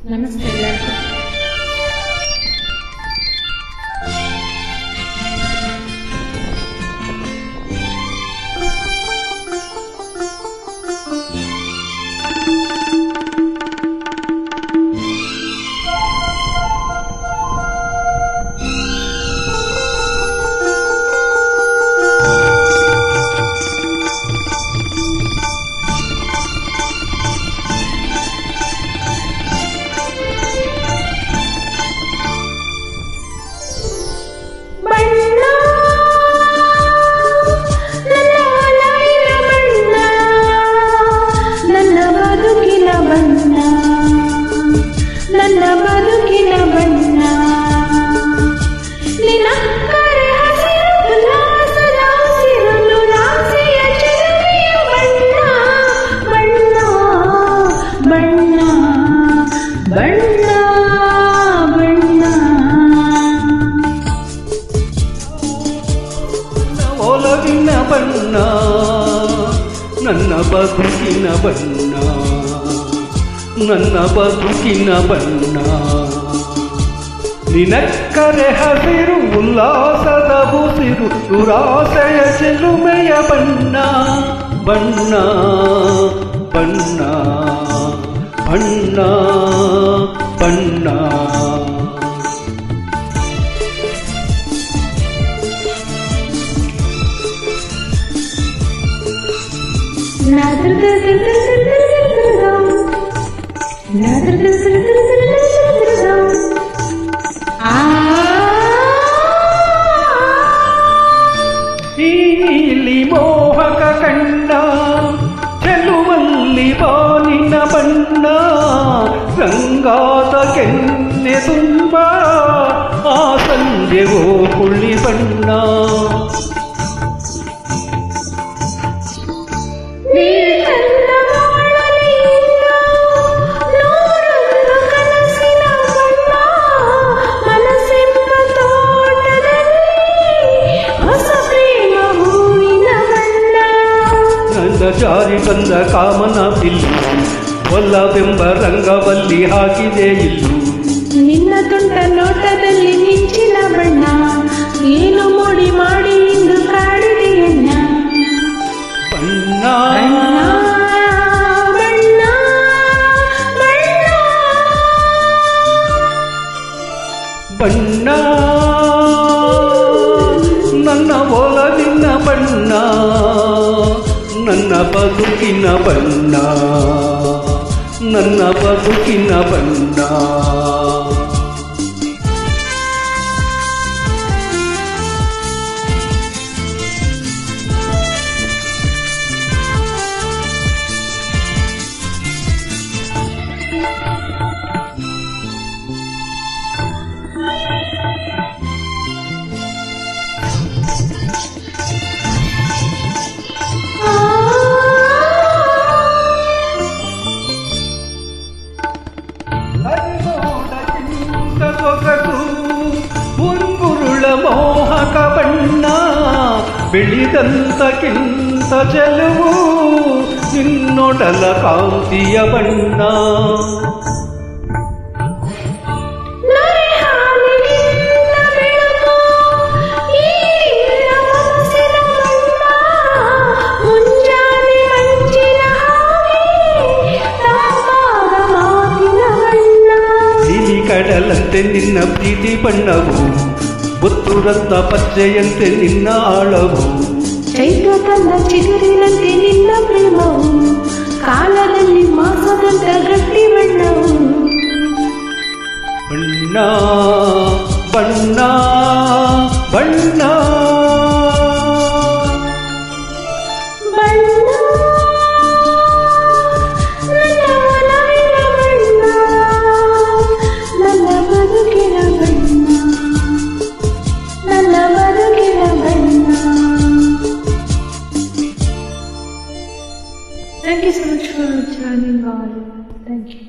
ನಮಸ್ತೆ ಎಲ್ಲರಿಗೂ. ನನ್ನ ಬದುಕಿನ ಬಣ್ಣ ನಿನಕ್ಕರೆ ಹಸಿರು ಉಲ್ಲಾಸದ ಹಸಿರು ರಾಸೆಯ ಚೆಲುವೆಯ ಬಣ್ಣ ಬಣ್ಣ ಬಣ್ಣ ಬಣ್ಣ ಬಣ್ಣ ಒಲವಿನ ಬಣ್ಣ ನನ್ನ ಬದುಕಿನ ಬಣ್ಣ ನನ್ನ ಬದುಕಿನ ಬಣ್ಣ ನಿನಕ್ಕರೆ ಹಸಿರು ಉಲ್ಲಾಸದ ಉಸಿರು ದುರಾಸೆಯ ಚೆಲುಮೆಯ ಬಣ್ಣ ಬಣ್ಣ ಬಣ್ಣ ಬಣ್ಣ ಬಣ್ಣ ಇಲ್ಲಿ ಮೋಹಕ ಕಂಡ ಚೆಲುವಲ್ಲಿ ಬಾನಿನ ಬಣ್ಣ ರಂಗಾದ ಕೆನ್ನೆ ತುಂಬ ಆ ಸಂಜೆವೋ ಹುಳಿ ಬಣ್ಣ ಜಾರಿ ಬಂದ ಕಾಮನ ಬಿಲ್ಲು ಒಲ್ಲವೆಂಬ ರಂಗವಲ್ಲಿ ಹಾಕಿದೆ ಇಲ್ಲು ನಿನ್ನ ತುಂಟ ನೋಟದಲ್ಲಿ ಮಿಂಚಿನ ಬಣ್ಣ ಏನು ಮೋಡಿ ಮಾಡಿ ಇಂದು ಕಾಡಿದೆಯನ್ನ ಬಣ್ಣ ಬಣ್ಣ ಬಣ್ಣ ನನ್ನ ಒಲವಿನ ಬಣ್ಣ ನನ್ನ ಬದುಕಿನ ಬಣ್ಣ ನನ್ನ ಬದುಕಿನ ಬಣ್ಣ ಮುಂಗುರುಳ ಮೋಹಕ ಬಣ್ಣ ಬೆಳೆದಂತಕ್ಕಿಂತ ಚೆಲುವು ನಿನ್ನೊಡಲ ಕಾಂತಿಯ ಬಣ್ಣ ಕಡಲಂತೆ ನಿನ್ನ ಪ್ರೀತಿ ಬಣ್ಣವು ಮುತ್ತು ರತ್ನ ಪಚ್ಚೆಯಂತೆ ನಿನ್ನ ಆಳವು ಚೈತ್ರ ತನ್ನ ಚಿಗುರಿನಂತೆ ನಿನ್ನ ಪ್ರೇಮವು ಕಾಲದಲ್ಲಿ ಮಾಸದಂತ ಗಟ್ಟಿ ಬಣ್ಣವು ಬಣ್ಣ ಬಣ್ಣ ಬಣ್ಣ Thank you so much for joining all. Thank you.